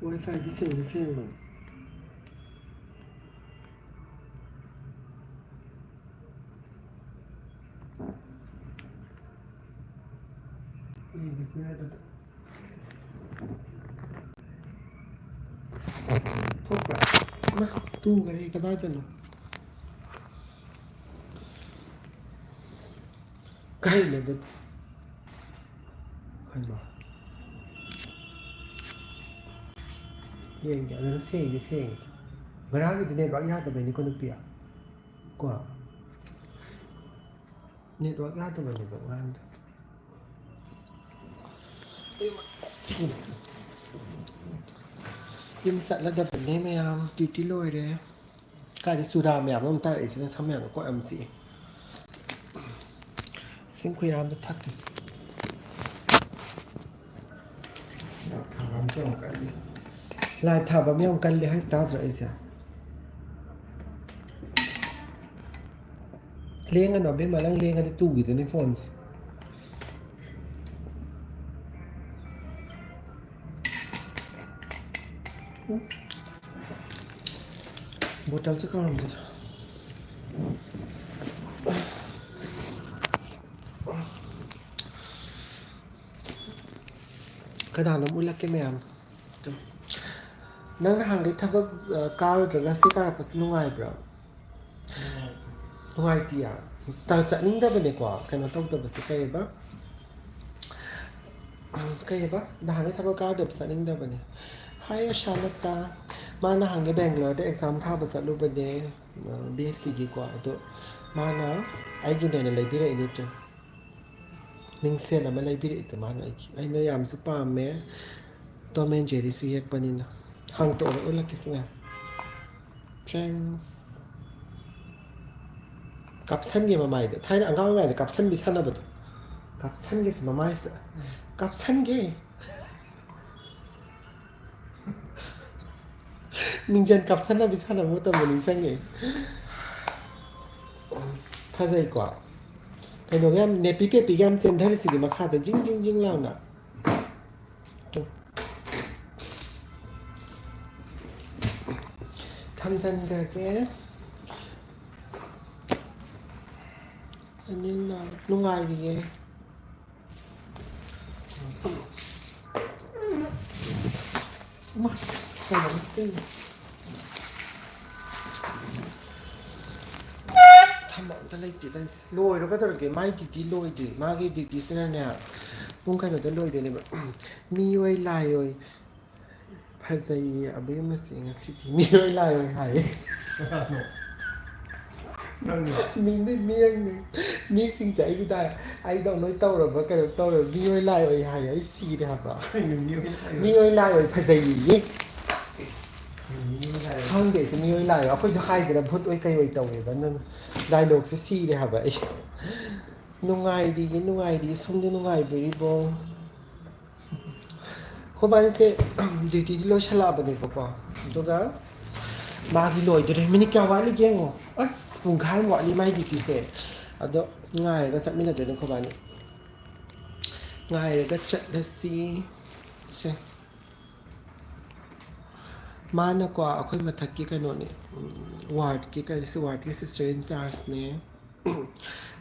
Wi-Fi ที่เสียงที่เสียงมันนี่เด็กไม่ได้ตัวทุกแบบมาตู้กันเองก็ได้จังใกล้เลยตัวใครบอกเดี๋ยวนั้นเสียงที่เสียงเวลาที่เน็ตวักยาตัวเป็นนี่คนนึกเปียกว่าเน็ตวักยาตัวเป็นแบบว่ายิมสัตว์ระดับนี้ไม่ยามติดที่ลอยเลยการที่สุราไม่ยามต้องตัดไอ้สิ่งที่ทำอย่างก็เอ็มซีสิ่งคุยยามจะทักที่ถามเจ้ากันเลยลายถามว่าไม่ยอมกันเลยให้สตาร์ทอะไรเสียเลี้ยงกันหน่อยไม่มานั่งเลี้ยงกันที่ตู้อยู่ในโฟนบทเอาสักก่อนเลยกระดานน้ำอุ่นละแกแม่นั่งห่างได้ทับว่าการหรือการสิการปัสนุไงเปล่านุไงที่อ่ะแต่จะนิ่งได้เป็นดีกว่าแค่นั้นต้องตัวปัสสิกายบ้าด่างได้ทับว่าการเดือบสันนิ่งได้เป็นเนี่ยให้ชาลตามาหน้าห่างได้แบ่งเลยได้เอ็กซามท่าภาษาลูกเป็นเนี่ยเบสิกดีกว่าตัวมานะไอ้กินเนี่ยอะไรพี่ได้อีกจ้ะมิงเซียนอะไรพี่ได้ตัวมานะไอ้เนี่ยยามสุปาเมตัวเมนเจริสุยกปนินะห่างตัวอะไรอุลักกิสเนี่ยThanks กับฉันกี่มาใหม่เด้อไทยน่ะอังกฤษว่าไงเด้อกับฉันบิฉันนะบ่กับฉันกี่สิมาใหม่สิกับฉันกี่มิงเจนกับฉันนะบิฉันนะมุตตะมุนิงจังกี่ภาษาอีกว่าแต่หนูแก้มเนปีเปียปีแก้มเซนเทอร์สิมาฆ่าแต่จริงแล้วน่ะทำเซนกระแกอันนี้นะลุงไงดีเองมาใส่น้ำตื้นทำอะไรได้จีได้ลอยแล้วก็ตระเกียบไม้จีลอยจีมาเกี่ยจีเส้นเนี่ยปุ่งใครหนูจะลอยเดี๋ยวนี้แบบมีไว้ลายไว้ภาษาอับยังไม่เสียงสิที่มีไว้ลายไว้หายมีได้มีอย่างนึงมีสิ่งใจก็ได้ไอ้ดอกน้อยเต้าหรอกว่ากันเต้าหรอกมีไว้ลายไว้หายไอ้สีเดียบอ่ะมีไว้ลายไว้ภาษาห้องเด็กจะมีไว้ลายเอาก็จะให้กันพูดไว้ใกล้ไว้เต้าไว้บ้านนั้นได้โลกสีเดียบอ่ะนุ่งไงดีสมดีนุ่งไงบริบูรณ์คนบ้านเจ๊ดีที่เราฉลาดแบบนี้ปะปะตัวก็มาที่ลอยตัวเองไม่ได้แก้วไว้เลยเก่งอ๋อปุ่งข้าวหวานนี่ไม่ดีที่เสร็จเอาตัวง่ายก็สักไม่นานเดี๋ยวคนบ้านง่ายก็จัดได้สิใช่มาหนักกว่าเอาค่อยมาทักกี้กันหน่อยนี่วาร์ดกี้กันสิวาร์ดกี้สิสเตรนจ์อาร์สเนี่ย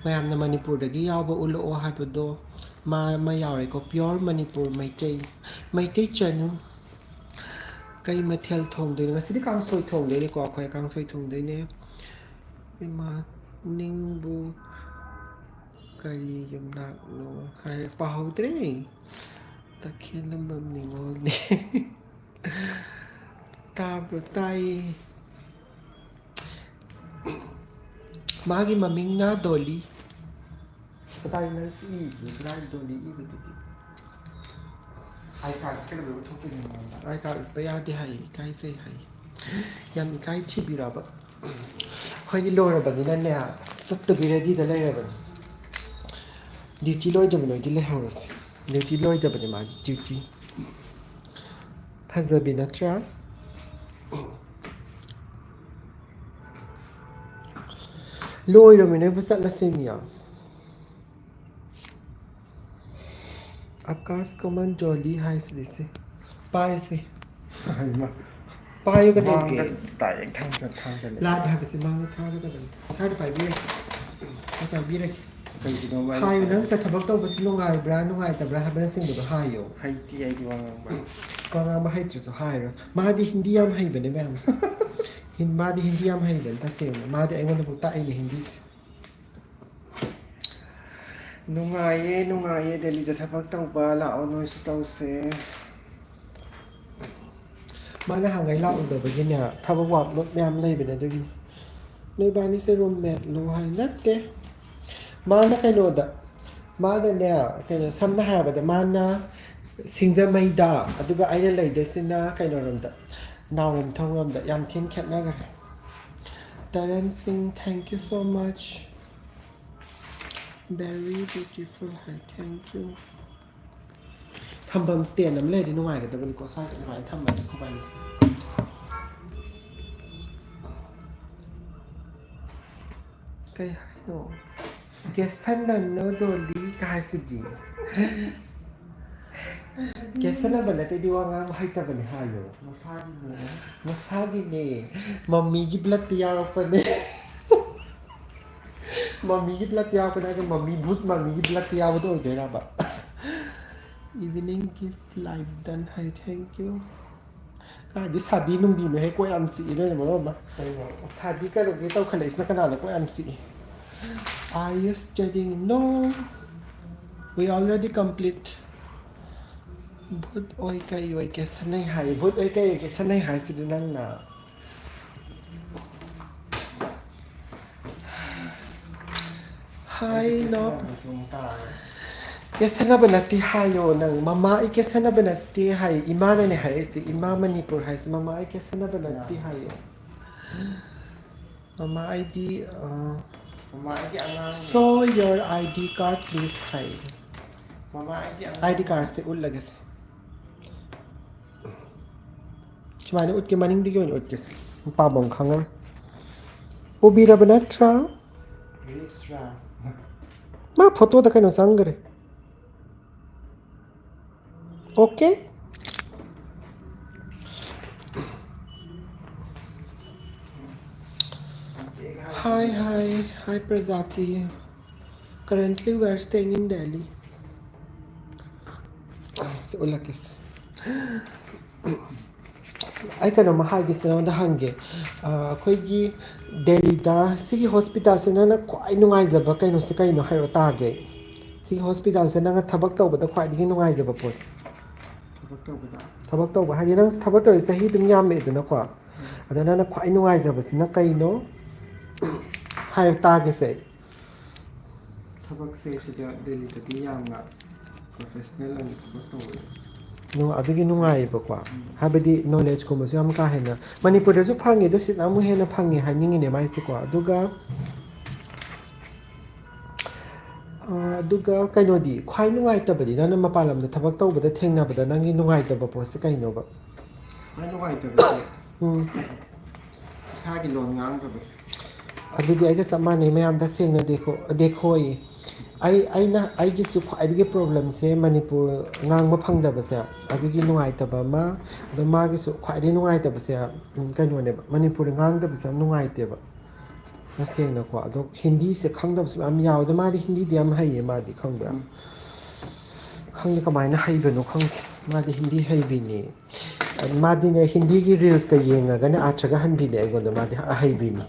มายามในมณีปูร์เด็กยาวบ่อุลโอหายไปดูมาไม่ยาวเลยก็พิวร์มณีปูร์ไม่เจจันก็ยังมาเที่ยวทงด้วยนะสิที่กางสวยทงเลยดีกว่าใครกางสวยทงด้วยเนี่ยไม่มานิ่งบูการยมนักโนใครเปล่าเด้ตะเคียนลำบากนิ่งโอเนี่ยตาปตายมากินมามิงนาดอลีปตายนั่นสิร้านดอลีอีกทีไอการสกัดรู้ทุกอย่างไอการไปอาทิตย์ให้ใครเสียให้ยังมีใครชิบิราบคอยที่โลระบัดนี้นั่นเนี่ยสุดตัวกิเลสที่ทะเลระบัดดีที่ลอยจะมันลอยที่เล่หาวสิดีที่ลอยจะเป็นมาจิวพัซบินัทราลอยเราไม่ได้ภาษาละเซมียआकाश कमान jolly है इसे पाए से Payo ka din kay. Direct thang Lahat habis mang thaga da ban. Sai pa bi. Sai pa bi rek. Kayino ba? Hayo nang sa thabak taw bas nungai bra nungai ta bra haban sing do hayo. Haiti ay diwang ba? Ko nga ma hai tru so hayo. Ma di hindi yam hai ban ma'am. Ma di hindi yam hai ban ta sem. Ma di ai ngon bu ta ai ni hindi. Nungaye Delhi da thabak taw ba lao noi su taw se. Mana hangai la ul da ba gin ya thabak wap lot ma'am lai ban da gin. Noi ba ni se roommate lo hai natte. Mana kaino da. Mana ne kaino samna ha ba da mana singja mai da aduga aina lai da sina kaino ram da. Nawam thawam da yam thin khat na ga. Taran Singh, thank you so much. Very beautiful. Hi, thank you. ทำบัมสเตียนน้ำเล่ดินุ่งไงกันแต่วันนี้ก็ใส่สบายทำแบบเข้าไปนี่ก็ให้หนูเกสท่านนั้นโนโดลีก็ให้สุดีเกสท่านนั้นบันไดดีว่างามให้แต่บันไดอยู่มาฟาดิโนมาฟาดิเน่มัมมี่ยิบลัดยาวปะเนี่ยมัมมี่ยิบลัดยาวปะเนี่ยก็มัมมี่บุตรมัมมี่ยิบลัดยาวด้วยเดี๋ยวนะแบบ Evening gift live done. Hi, thank you. God, this hadi nung di no hay ko MC no naman ba? Hadi ka log itaw kalais na kanala ko MC. Are you studying? No. We already complete. But oy kayo ay kesanay hay. But oy kayo kesanay hay sa dinang na. Hi, no. Kesana banati hayo nang mama I kesana banati hay imana ni hay si imama ni pur hay mama I kesana banati hayo mama ID Mama ID ang show your ID card please hay Mama ID ang ID card se ul lagas chmani ut ke maning di yon ut kes pa bong khangar ubira banatra Risra ma photo da kano sangare Okay. Hi Prajati. Currently we are staying in Delhi. So ulakis. Ay kano mahagis na da hange. Ako'y Delhi da sige hospital sa na kwai nungay zaba kayo si kayo no hayro tage. Sige hospital sa na thabak taw ba da kwai di nungay zaba pos. Thabak taw ba hadi nang thabak taw sa hidum yam me do na kwa. Adana na kwai nungay zaba sina kayo no. Hayro tage se. Thabak se siya Delhi da di yang na professional ang thabak taw. No adugi nungay ba kwa. Habadi knowledge ko mo siya ka hena. Manipur da su phangi do sit amu hena phangi haningi ne mai si kwa. Aduga kaino di khwai nungai ta badi na mapalam da thabak taw bada thengna bada nangi nungai ta ba pos kaino ba. Ay nungai ta ba. Sa gi lon ngang ta ba. Adugi ay sa mane mayam da seng na dekhoi. Ai gi su khwai gi problem se Manipur ngang ma phangda ba sa adugi nungai ta ba ma da ma gi su khwai di nungai ta ba sa kaino ne ba Manipur ngang da ba sa nungai te ba. Naseng na kwa do Hindi se khangdam su am yaw da ma di Hindi di am hai ma di khang bra khang ni kamai na hai ba no khang ma di Hindi hai bi ni ma di ne Hindi gi reels ka yenga ga na acha ga han bi ne gon da ma di hai bi ni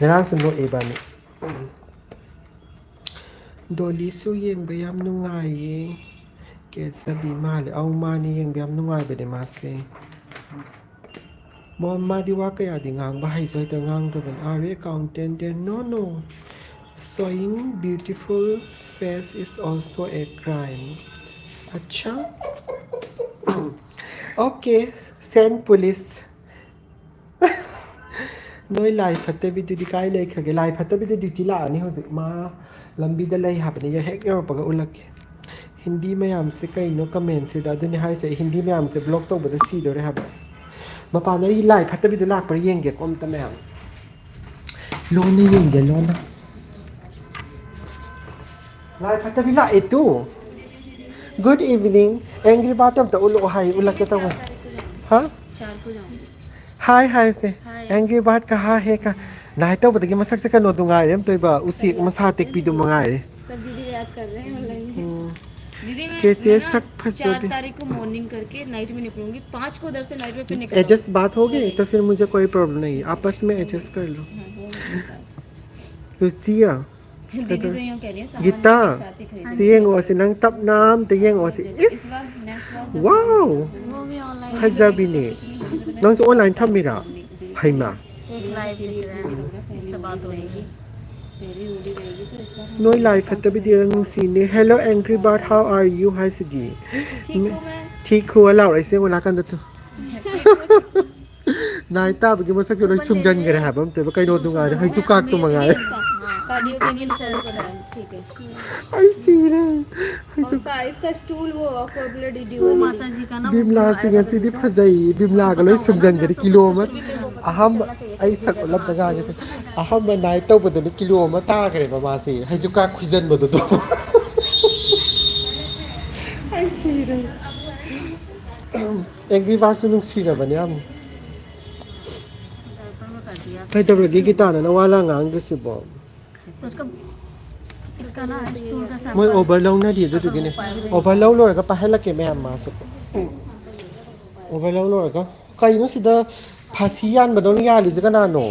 nang sun no e ba ni Doli su yeng ba yam nu ngai ke sa bi ma le au ma ni yeng ba yam nu ngai ba de ma se Mom madi wa kaya di ngang bahay so ito ngang to ban are accountant there no sewing beautiful face is also a crime acha Okay send police Noi life hatte bi di kai le khage life hatte bi di ti la ni hozik ma lambi da lai hapne ya hek yor paga ulak Hindi mayam se kai no comment se da duni hai se Hindi mayam se blog to bada si do re hab Mapanari lai phatta bi dulak par yenge kom ta ma'am Lona yenge lona Lai phatta bi la etu Good evening angry bottom ta ulo hai ulak ta wa हाँ 4 को जाऊंगी हाय हाय से Hi. Angry bird कहाँ है का नाय तो बता कि मसक से कनो दुंगाई रे तो बा उसी मसा टेक भी दुंगाई रे सब दीदी याद कर रहे हैं ऑनलाइन दीदी जैसे मैं ना सक फंसो 4 तारीख को मॉर्निंग करके नाइट में निकलूंगी 5 को उधर से नाइट में फिर निकलूंगी एडजस्ट बात हो गई तो फिर मुझे कोई प्रॉब्लम नहीं आपस में एडजस्ट कर लो लुसिया दीदी तो यूं कह रही है सामान गीता एक साथ ही खरीदेंगे सियेंगो से नंग तब नाम ते येंगो से इस इस बार नेक्स्ट बार वाओ वो भी ऑनलाइन हजाबिने नंग से ऑनलाइन थमिरा हाइमा एक लाइव दिख रहा है इससे बात हो रहेगी मेरी उड़ी रहेगी तो इस बार नोई लाइफ फत भी दिया नुसीने hello angry bird how are you hi सिदी ठीक हूं मैं ठीक हुआ लाओ ऐसे वो लाकन दो नाइ ताब के मसक जो छुम जन करे है बम ते कई नो दूंगा रे हई चुका तो मंगा रे कार्डियो के लिए फॉलो कर रहा है ठीक है आई सी रे हई और का इसका स्टूल वो अकोबले डीडी माता जी का ना बिमला सिंह सिदी फजाई बिमला का लो छुम जन करे किलो मत अहम आई सक लब दगा के से अहम नाइ तो बदन किलो म ता करे बमा से हई चुका खुजन बदो तो आई सी रे एंग्री बर्ड से नुक सी रे बने हम कई तब लगी कि ताना ना वाला ngang के सिबो उसका इसका ना स्टूल का सामान मोय ओवरलोड ना दिए तो गिने ओवरलोड लोर का पहला के मैं हम मासु ओवरलोड लोर का कई नो सिदा फासी यान बदों या लिज का ना नो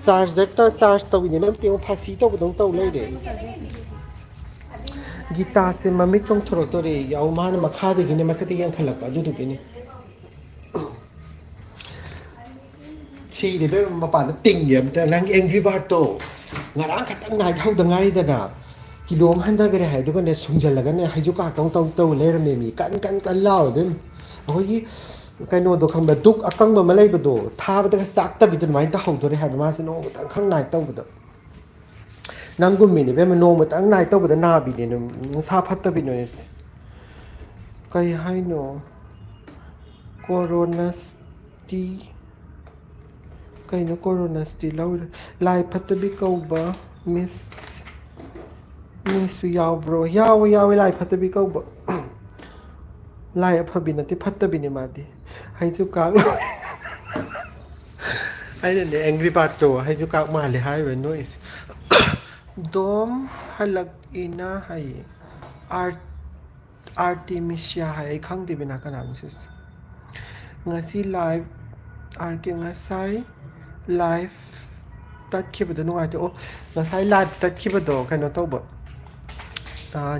चार्जर तो चार्ज तो गिने न ते फासी तो बदों तो ले दे गीता से मम्मी चोंग थरो तो रे याउ मान मखा दे गिने मखते yang खलक अदु दु गिनेชีเดี๋ยวมาป่านติ่งเยี่ยมแต่นั่ง angry bird โตงานขัดตั้งนายเท่าดังไงแต่น่ะกิโลมันได้ก็ได้หายตัวกันเนี่ยสุ่มจันแล้วกันเนี่ยให้จุกากต้องเลยเราเนี่ยมีกันเล่าเดิมโอ้ยกันโน่ตัวคำแบบตุกอักตังมาเลยประตูท่าไปตั้งสักตะบิดต้นไม้ตั้งตัวได้หายประมาณสิโน่ตั้งข้างในตั้งประตูนั่งกุมมีเนี่ยเป็นมันโน่มาตั้งในตั้งประตูหน้าบิดเนี่ยมันท่าพัดตะบิดหน่อยสิก็ให้โน่โคโรนาสตีकहीं न कोरोना स्टील और लाइव फत भी कौबा मिस याव ब्रो याव लाइव फत भी कौबा लाइव फबी नती फत भी ने मादी हाई जो काग आई ने एंग्री बर्ड तो हाई जो काग माले हाई वे नॉइस दोम हलक इना हाई आर्टिमिशिया हाई खंग दे बिना का नाम से ngasi live arke ngasai live ตัดคลิปตัวนู้นไอ้ตัวเราใช้ไลฟ์ตัดคลิปตัวกันเราต้องแบบ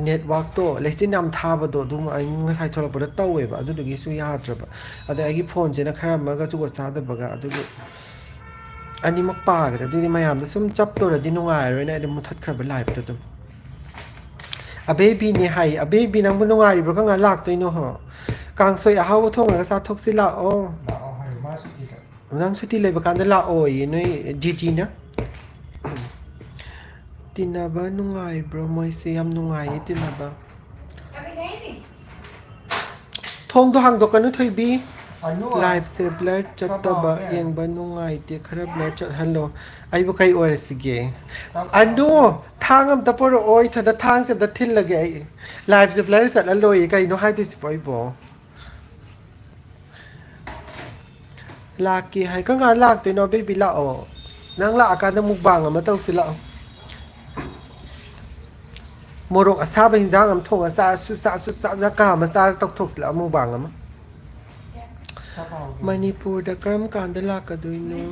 เน็ตวัร์กตัวเลยสินำท่าแบบตัวดูมาไอ้เงาใช้โทรศัพท์ตัวเว็บอะดูดูกี่สุยาจับอะแต่ไอ้กี่โฟนเจนนะครับมันก็จุกษาตัวแบบอะดูอันนี้มักปากแต่ดูนี่ไม่ยามแต่ซุ่มจับตัวเราดีนุ่งไอ้เลยนะเดี๋ยวมันทัดครับเป็นไลฟ์ตัวอะเบบี้นี่ให้อะเบบี้นั่งบนนุ่งไอ้เพราะก็งานลากตัวนี้เนาะกลางซอยเอาท่องอะไรก็ซาทกสิละโอ้นั่งสุดที่เลยประกันได้ละโอ้ยนี่จีนะตินาบ้านนุ่งไงบรมอยเสียมนุ่งไงตินาบ้าทงตัวห่างตัวกันนู้นถอยบีไลฟ์เซฟเลอร์จัดตัวบ้ายังบ้านนุ่งไงเดี๋ยวครับเลอร์จัดฮัลโหลไอ้บุคคลโอเรสิเกอันนู้ทางอันตะปรโอ้ยถ้าทางเสพดัดทิ้งละเกไลฟ์เซฟเลอร์สัตว์ละลอยกันนู้นให้ที่สิบไว้บ่ลากกี่ให้ก็งานลากตัวน้อยไปละอ๋อนั่งละอาการน้ำมุกบางอ่ะมาต้องสิละโมรกอาซาเป็นจังอ่ะทงอาซาสุดนักการมาซาตกถกสิละมุกบางอ่ะมั้งมณีปูดกรมการได้ลากกันด้วยนู้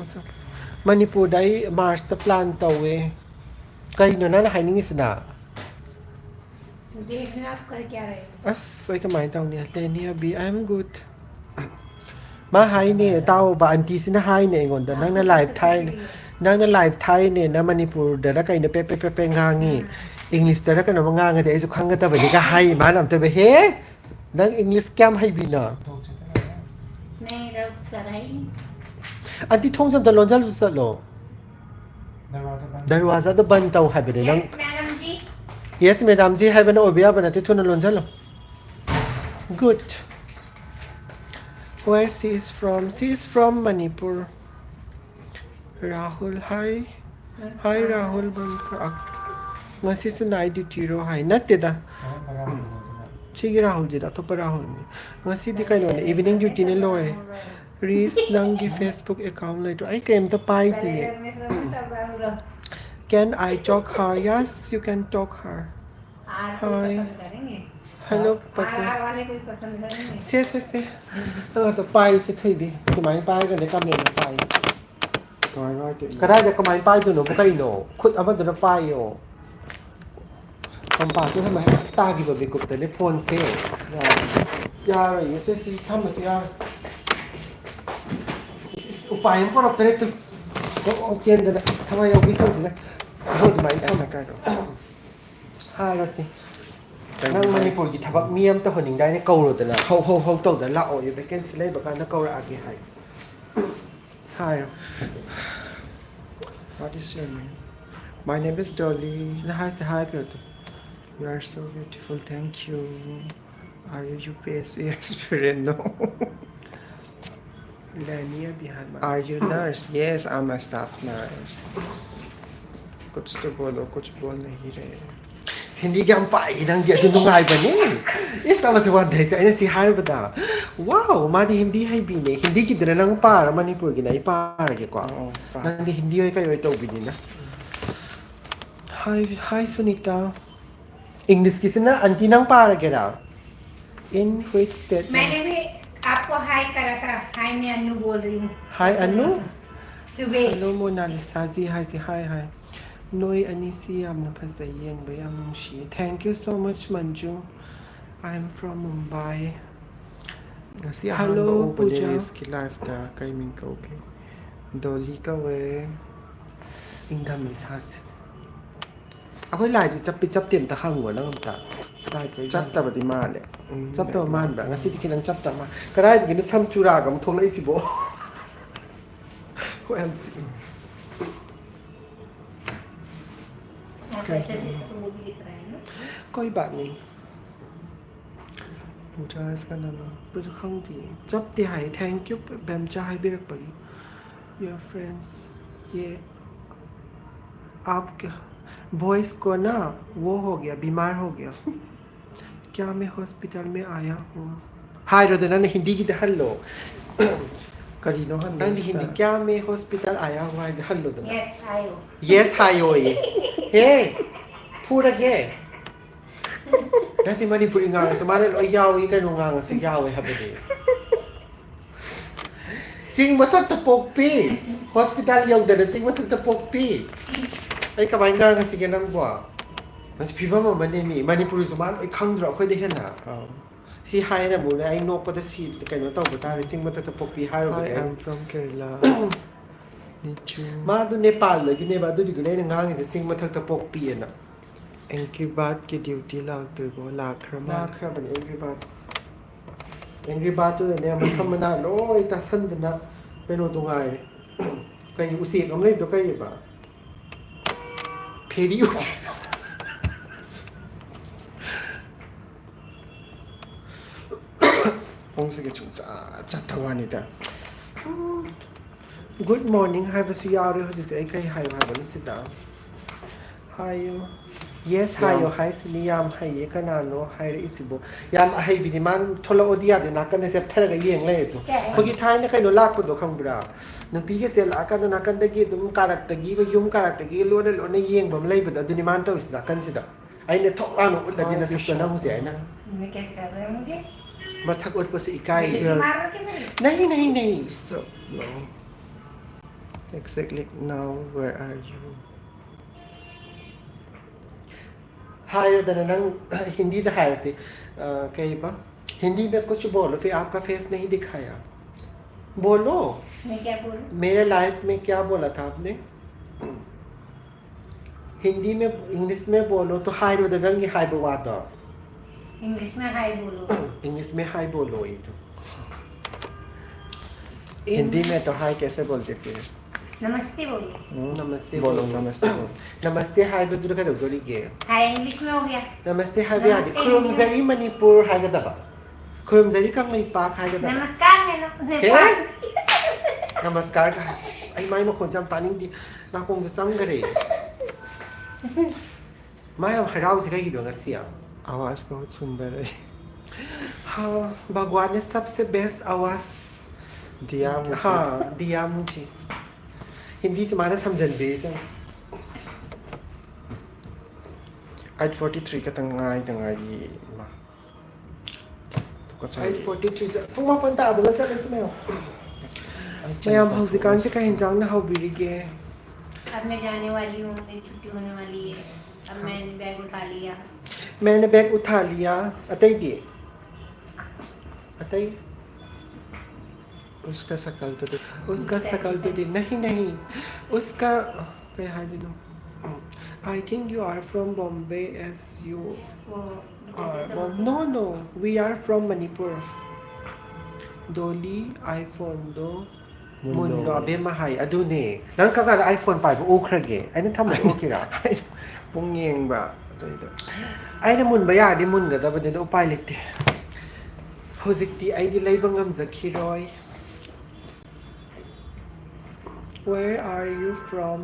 มณีปูได้มาสเตอร์พลานตัวเวก็ยินดีนะให้นิ่งสินะदेखने आप कर क्या रहे होไอ้ก็หมายตรงนี้เลนี่บี I'm goodมาไฮเนี่ยเต้าบานทีสินะไฮเนี่ยงอนแต่นั่งในไลฟ์ไทยเนี่ยนะมณีปูเดี๋ยวแล้วก็อินเดียเป๊ะงางี้อังกฤษแต่แล้วก็น้องงางี้แต่ไอ้สุขังก็แต่วันนี้ก็ไฮมาหนำแต่ไปเฮ้นั่งอังกฤษแก้มไฮบีน่ะनहीं रब सर है อันที่ท่องจำตลอดจะรู้สึกหรอदरवाजा तो बंद था है बेटे नंग yes madam जी है बना ओबिया बना ते थोड़ा लोन चलो good where she is from Manipur Rahul hi Rahul banka ngasi sunai duty ro hi natte da sige Rahul ji da to par Rahul ngasi di kai no evening duty ne loe Reese Nangi Facebook account later. I came to buy the. Can I talk her? Yes, you can talk her. Hi. Hello, Papa. Se. To buy se thui bi. Si mai buy kan de kam ne buy. ร้อยเต็ม ก็ได้แต่ก็ไม่ป้ายตัวหนูพวกไอ้หนูคุดเอามาตัวหนูป้ายอยู่ทำปากที่ทำไมตากี่แบบมีกบแต่ได้พ่นเซ่ยาอะไรเซ่สิทำมาสิยาอุปายมันก็รับแต่ได้ตัวก็เจนเดนะทำไมเอาวิสัยสินะโหดไหมทำมากันฮ่าละสินั่งมันในปุ่นกิทับเมียมตัวคนหนึ่งได้ในเกาหลีแต่ละเขาตกแต่ละออกอยู่แต่เก่งสิเลยบอกกันนักเกาหลีอากิไฮฮ่า What is your name? My name is Dolly. Say hi, girl. You are so beautiful. Thank you. Are you UPSC aspirant? No. Lania behind my. Are you nurse? Yes, I'm a staff nurse. कुछ तो बोलो कुछ बोल नहीं रहे. Hindi ka ang painang di ato nungay ba ni? Ista mas wonder sa ina si Harbada. Wow, mani hindi hay bine. Hindi kita na lang para Manipur gina ipara ke kwa. Nandi hindi ay kayo ito binina. Hi Sunita. English किसी ना aunty नंग पार के रहा. In which state? मैंने भी आपको हाय करा था. हाय मैं अन्नू बोल रही हूँ. Hi Anu. सुबह. Hello Mona Lisa. Hi si hi. Noi Anisi am na pasayeng ba am shi. Thank you so much Manju. I'm from Mumbai. Kasi Hello, Pooja. Ki live ka kay min ka okay. Dolly ka we. Ingdam is has. Ako lai ji chap tiam ta hang wa nang ta. Lai ji Chat ta ba di ma le. chap ta man ba ngasi ti kinang chap ta ma. Ka dai gi nu sam chura ga mu thong lai si bo. Ko em ऐसे वो भी दिख रहा है ना. कोई बात नहीं. पूजा इसका नाम पूजा खंगती जब तिहाई थैंक यू बैम चाहे भी रख पड़ी योर फ्रेंड्स ये आपके वॉइस को ना वो हो गया बीमार हो गया क्या मैं हॉस्पिटल में आया हूँ हाय रोदना ने हिंदी की hello Karino han. Nandi Hindi क्या मैं हॉस्पिटल आया हुआ है हेलो दना Yes, आयो. Yes, hi, oi. Hey,พูดagain. แต่ที่มันนี่พูดงานสมาร์ทเลยยาวอีกกันงานสุดยาวเลยครับพี่จริงมาตั้งแต่ปกปีฮอสพิทอลยาวเดินจริงมาตั้งแต่ปกปีไอ้กับไอ้งานกันสิกันนั่งกว่ามันจะพี่บ้ามันนี่มีมันนี่พูดสมาร์ทไอ้ครั้งเราเคยได้เห็นนะสิไฮนะบุญไอ้นกก็จะสีกันว่าต้องบุตรจริงมาตั้งแต่ปกปีไฮเรา I am from Kerala. มาดูเนปาลเลยที่เนปาลดูดิกูได้งานกันจริงมาตั้งแต่ปกปีน่ะ Angry Bird की ड्यूटी लागते हो लाखरमा. น่าครับเป็น Angry Bird ตัวเนี่ยมันทำมานานโอ้ยตาสั้นนะเป็นโนตรงไงก็อยู่อุสิก็ไม่ได้ตัวก็อยู่ป่ะเพดีอุสิองค์สิกจุจัดทั้งวันนี่แต่ Good morning ให้ภาษายาวด้วยเขาจะไอ้ใครให้มาแบบนี้สิดาว Hi you Yes hi you hi สินิยามให้เยกันนานโนให้ได้อิสิบุยามให้บิดิมันทลโอดียาเดนักกันในเซปเทอร์ก็ยังเลยตัวเมื่อกี้ท้ายเนี่ยใครโนลากปุ่นตัวคำบรานั่นพี่ก็เสียละกันนักกันตะกี้ตุ้มการักตะกี้ก็ยุ่มการักตะกี้ล้วนล้วนยังแบบเลยแบบดุนิมันตัวสินักกันสิดาไอ้เนี่ยทอกอ่านอุดดินสักตัวนั่งหัวเสียนะ मैं कैसे कर रहे हैं मुझे. बस थक उठ पसी इकाई मार के नहीं. नहीं So no. Exactly now where are you? हाय रदनंग हिंदी दिखाया से कहीं पर हिंदी में कुछ बोलो फिर आपका फेस नहीं दिखाया बोलो मैं क्या बोलूं. मेरे लाइफ में क्या बोला था आपने हिंदी में इंग्लिश में बोलो तो हाय रदनंग ये हाय बोला था इंग्लिश में हाय बोलो. इंग्लिश में हाय बोलो ये तो हिंदी में तो हाय कैसे बोलते फिर? नमस्ते बोलो. नमस्ते बोलो नमस्ते बोलो. नमस्ते हाय बजुर का दोगरी के हाय इंग्लिश में हो गया. नमस्ते हाय भी आदि खुरुमजरी मणिपुर हाय का दबा खुरुमजरी का नहीं पाक हाय का दबा नमस्कार नेपाल. नमस्कार का आई माई में खोज हम तानिंग दी ना कौन तो संग करे माई हम हराव से कहीं दोंगा सिया आवाज बहुत सुंदर है. हाँ भगवान ने सबसे बेस्ट आवाज दिया मुझे हाँ दिया मुझे हिंदी से माना समझन base 8:43 ka tangai tangai ma to 8:43 से पुंग मा पंता अब गसा बस में मैम हौजिकान से का हिंजांग ना हाउबिरिगे अब मैं जाने वाली हूँ, मेरी छुट्टी होने वाली है। अब मैंने बैग उठा लिया। मैंने बैग उठा लिया अतई दी अतई उसका शकल तो दिखा उसका शकल तो नहीं नहीं उसका क्या है दिनो I think you are from Bombay as you वो are no we are from Manipur Dolly iPhone do Mundo abe mahai adune nang ka ga iPhone 5 โอเคเกไอ้นั่นทำไมโอเคล่ะ pung yeng ba to ida ไอ้นั่นมุนบ่ยากดิมุนก็แต่ประเด็นอุปายเล็กดิโฮซิกตีไอ้ดิไลบังงำจักขี้ร้อย Where are you from?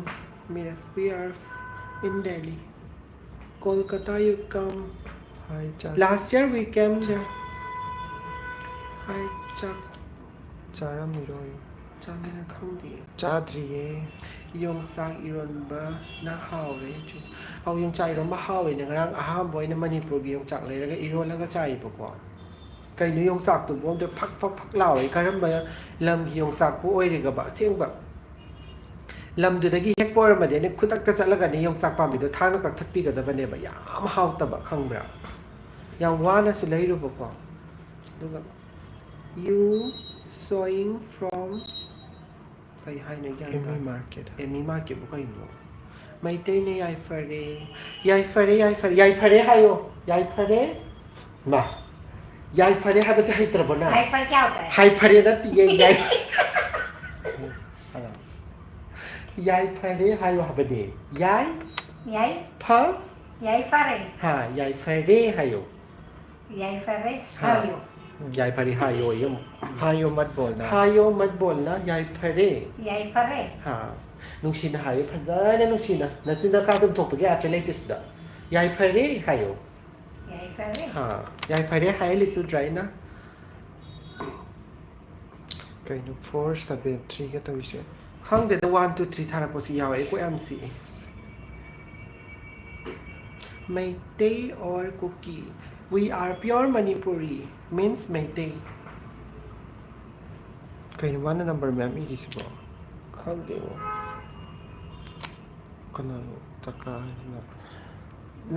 Miras, we are in Delhi. Kolkata, you come. hai cha Last year we came here. Hi, Chuck. chara miroi Chamina County. cha driye Yung sang iron ba na how re chu. Au yung chai ron ba how e nang rang aham boy na Manipur gi yung chak le la ga iron la ga chai pa kwa. Kai nu yung sak tu bom te phak lao e karam ba lam gi yung sak pu oi re ga ba sieng ba. Lam du da gi hek por ma de ne khutak ta sa la ga ne yung sak pa mi do thang na kak thak pi ga da ba ne ba yam how ta ba khang bra. Yang wa na su lai ru ba kwa. Du ga you sewing from kai hai na yan emi ta. market Emi market bu kai no. Mai te ne yaifare hayo. Yaifare ma. Yaifare ha ba se hai tra bona. हाई फर क्या होता है? Hai phare na ti ye yai. ara Yaifare hayo ha ba de. Yai याई pha याई फरे ha yaifare hayo. याई फरे हाँ। हायो Yaifare hayo yum. hayo mat bol na Hayo mat bol na yaifare. याई फरे Ha. Nung sina hayo phazana nung sina. Na sina ka tum thok pa ge athletics da. Yaifare hayo. याई फरे Ha. Yaifare hayo li su dry na. kai no 473 ka to ise ข้างเดน1 2 3 ธารพสียาวไอ้กู MC ไม่เต้ or cookie we are pure Manipuri means ไม่เต้ kai no one number ma'am iri sibo ข้างเดียว kana no taka na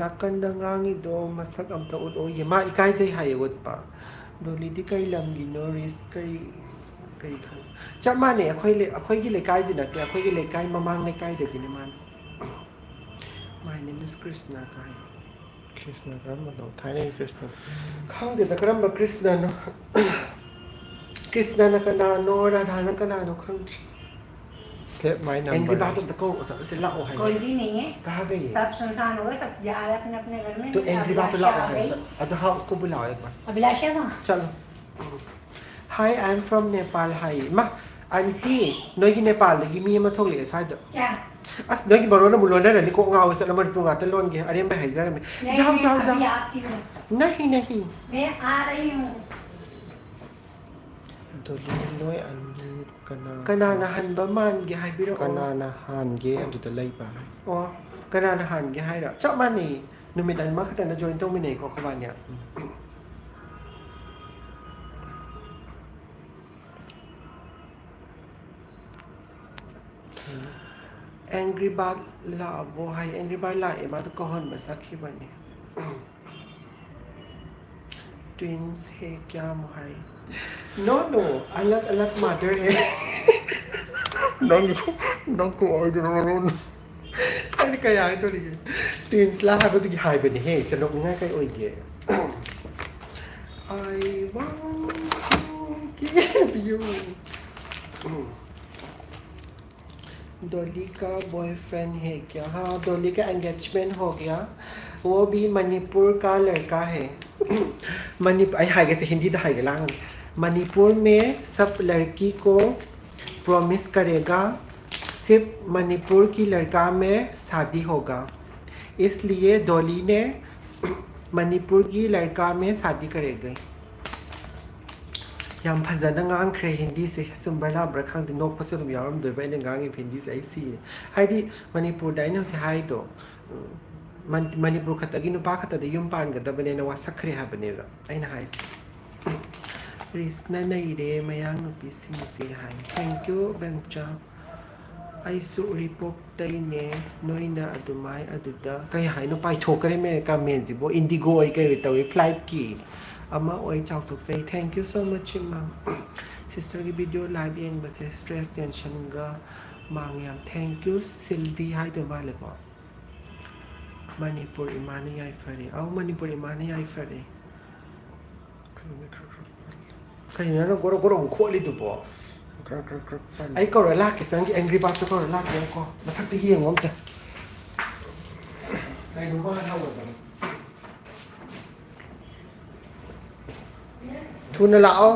nakandangangi do masak am taud o yema ikai sai hayawat pa doli di kai lam gi no risk kai kai khan chama ne akhoi gi le kai di na ke akhoi gi le kai mamang le kai de gi ne man my name is Krishna kai krishna rama no thai ne krishna ข้างเดียวแต่กระมับคริสนาโนคริสนานักนาโนราธานักนาโนข้าง slap my เอ็ง number รีบ้าตัวตะโก้สับเสร็จละโอ้ให้ कोई भी नहीं है कहाँ गई है सब सुनसान हो गए सब जा रहे अपने अपने घर में तो एंग रिबा तो ला अभिलाषा आ है गई अब हाँ उसको बुलाओ एक बार अभिलाषा वहाँ चलो Hi I'm from Nepal Hi มาอันที่น้อยกินเนปาลเลยกิมีมาท่องเลยใช่เด้อ क्या อัสน้อยกินบอลนะบุลนั่นแหละนี่ก็เงาเสร็จแล้วมันปรุงอาตะล้นแกอันนี้ไม่หายใจเลย नहीं, เจ้า मैं เจ้า अभी เจ้า आती हूँ नहीं नहीं मैं आ रही हूँ doli noi an kana กนานาหันบะมันแกให้พี่เรา kana na han ge adu da lai ba อ๋อกนานาหันแกให้เราเจ้ามันนี่นุ่มเม็ดอันมากแต่น่าจอยต้องมีไหนก็ขบานเนี่ย Angry Bird la वो है Angry Bird la ये बात कौन बसा की बनी Twins है क्या मुहाई No अलग अलग mother है nang ko ay ganoon Ano kaya ito rin Twins la ha to hai bani है सनुक ngay kay oy ye I want to give you Dolly का बॉयफ्रेंड है क्या हाँ डॉली का एंगेजमेंट हो गया वो भी मणिपुर का लड़का है मणिपुर आई हाय कैसे हिंदी तो हाय के लांग मणिपुर में सब लड़की को प्रॉमिस करेगा सिर्फ मणिपुर की लड़का में शादी होगा इसलिए डॉली ने मणिपुर की लड़का में शादी करेगी ꯌꯥꯝ ꯐꯖꯅ ꯉꯥꯡꯈ꯭ꯔꯦ ꯍꯤꯟꯗꯤꯁꯦ ꯆꯨꯝꯕ꯭ꯔꯥ ꯂꯥꯟꯕ꯭ꯔꯥ ꯈꯪꯗꯦ ꯅꯣꯛꯄꯁꯨ ꯑꯗꯨꯝ ꯌꯥꯎꯔꯝꯗꯣꯏꯕ ꯑꯩꯅ ꯉꯥꯡꯉꯤꯕ ꯍꯤꯟꯗꯤꯁꯦ ꯑꯩ ꯁꯤꯔꯦ ꯍꯥꯏꯗꯤ ꯃꯅꯤꯄꯨꯔꯗ ꯑꯩꯅ ꯍꯧꯖꯤꯛ ꯍꯥꯏꯗꯣ ꯃꯅꯤꯄꯨꯔ ꯈꯛꯇꯒꯤ ꯅꯨꯄꯥ ꯈꯛꯇꯗ ꯌꯨꯝ ꯄꯥꯟꯒꯗꯕꯅꯦꯅ ꯋꯥꯁꯛꯈ꯭ꯔꯦ ꯍꯥꯏꯕꯅꯦꯕ ꯑꯩꯅ ꯍꯥꯏꯁꯦ ꯔꯤꯁꯅ ꯅꯩꯔꯦ ꯃꯌꯥꯡ ꯅꯨꯄꯤꯁꯤꯡꯁꯦ ꯍꯥꯏ ꯊꯦꯡꯛ ꯌꯨ ꯕꯦꯡꯆꯥ ꯑꯩꯁꯨ ꯎꯔꯤꯄꯣꯛꯇꯩꯅꯦ ꯅꯣꯏꯅ ꯑꯗꯨꯃꯥꯏ ꯑꯗꯨꯗ ꯀꯩ ꯍꯥꯏꯅꯣ ꯄꯥꯏꯊꯣꯛꯈ꯭ꯔꯦ ꯀꯃꯦꯟꯁꯤꯕꯨ ꯏꯟꯗꯤꯒꯣ ꯑꯣꯏ ꯀꯩ ꯇꯧꯏ ꯐ꯭ꯂꯥꯏꯠꯀꯤ ꯑꯃ ꯑꯣꯏ ꯆꯥꯎꯊꯣꯛꯆꯩ ꯊꯦꯡꯛ ꯌꯨ ꯁꯣ ꯃꯆ ꯏꯃꯥ ꯁꯤꯁꯇꯔꯒꯤ ꯚꯤꯗꯤꯑꯣ ꯂꯥꯏꯚ ꯌꯦꯡꯕꯁꯦ ꯁ꯭ꯇ꯭ꯔꯦꯁ ꯇꯦꯟꯁꯟꯒ ꯃꯥꯡꯉꯦ ꯌꯥꯝ ꯊꯦꯡꯛ ꯌꯨ ꯁꯤꯜꯚꯤ ꯍꯥꯏꯗꯣꯏ ꯃꯥꯜꯂꯦꯀꯣ ꯃꯅꯤꯄꯨꯔ ꯏꯃꯥꯅ ꯌꯥꯏꯐꯔꯦ ꯑꯧ ꯃꯅꯤꯄꯨꯔ ꯏꯃꯥꯅ ꯌꯥꯏꯐꯔꯦ ꯀꯩꯅꯣ ꯅꯪ ꯒꯣꯔꯣ ꯒꯣꯔꯣ ꯑꯃꯨꯛ ꯈꯣꯠꯂꯤꯗꯨꯕꯣ ꯑꯩ ꯀꯧꯔ ꯂꯥꯛꯀꯦ ꯅꯪꯒꯤ ꯑꯦꯡꯒ꯭ꯔꯤ ꯕꯥꯔꯗꯇꯣ ꯀꯧꯔ ꯂꯥꯛꯀꯦꯀꯣ ꯃꯊꯛꯇ ꯌꯦꯡꯉꯣ ꯑꯝꯇ ꯀꯩꯅꯣ ꯍꯧꯒꯗꯕꯅꯤ ꯊꯨꯅ ꯂꯥꯛꯑꯣ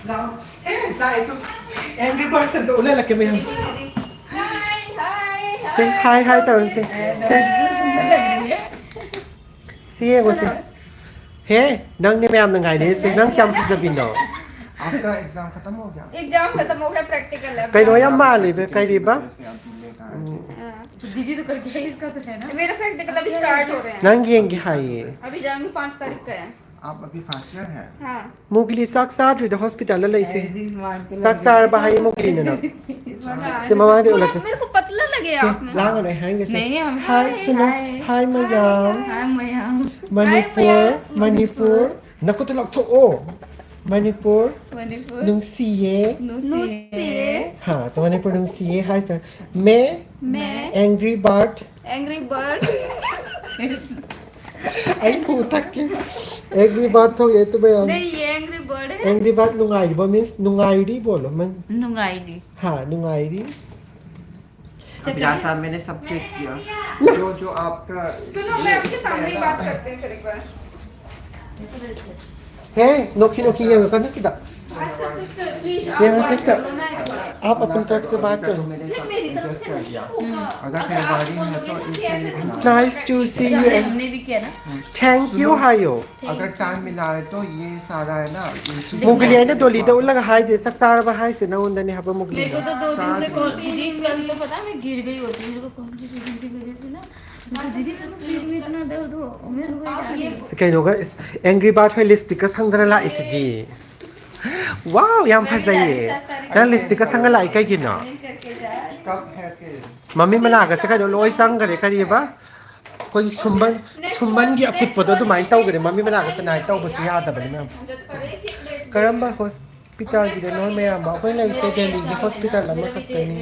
लाओ लाए तो एंग्री बर्ड्स तो उले लगे मैं से हाय हाय तरुण से ये वो से हे नंग ने मैम नंगाई ने से नंग क्या मुझे बिनो आपका एग्जाम खत्म हो गया एग्जाम खत्म हो गया प्रैक्टिकल है कई रोया माले बे कई रिबा तो दीदी तो करके है इसका तो है ना मेरा प्रैक्टिकल अभी स्टार्ट हो रहे हैं नंग येंगी हाय अभी जाएंगे 5 तारीख का है आप अभी फर्स्ट ईयर है हाँ मुगली साक्सा द हॉस्पिटल ले से साक्सा बाहर मुगली ने ना से मामा दे उलट मेरे को पतला लगे आप में लांग ने हैंगे से नहीं हम हाय सुनो हाय मयाम हाय मयाम मणिपुर मणिपुर नको तो लग तो ओ मणिपुर मणिपुर नुंगसिए नुसिए हाँ तो मणिपुर नुंगसिए हाय सर मैं एंग्री बर्ड आई को तक के एंग्री बर्ड तो ये तो मैं नहीं ये एंग्री बर्ड है एंग्री बर्ड नुंगाई बो मींस नुंगाईरी बोलो मैं नुंगाईरी हाँ नुंगाईरी अब यहाँ साहब मैंने सब चेक किया जो आपका सुनो मैं आपके सामने ही बात करते हैं फिर एक बार हे नोकी नोकी ये करने से दा सिस्टर प्लीज ये मैं सिस्टर आप अपनी तरफ से बात करो मेरे साथ एडजस्ट कर दिया अगर फेब्रुआरी है तो इसके लिए नाइस टू सी यू हमने भी किया ना थैंक यू हायो अगर टाइम मिला है तो ये सारा है ना मुगली है ना दोली तो उलग हाय दे सकता है हाय से ना उन्होंने यहाँ पर मुगली मेरे को तो 2 दिन से कॉल दीदी कल तो पता है मैं गिर गई होती मेरे को कौन सी चीज की वजह से ना दीदी सिर में इतना दर्द हो मेरे को कहीं होगा एंग्री बर्ड है लिपस्टिक का संग ला इसकी वाओ याम फजाइए ना लिपस्टिक का संग लाई कहीं ना कब है फिर मम्मी मना कर सका जो लोई संग करे करिएबा कोई सुमन की अकुत पदो तो माइन ताऊ करे मम्मी मना कर नाइ ताऊ बस याद है मैम करम्बा हॉस्पिटल की नॉन में आम कोई लाइक से दिल्ली की हॉस्पिटल अमा खतनी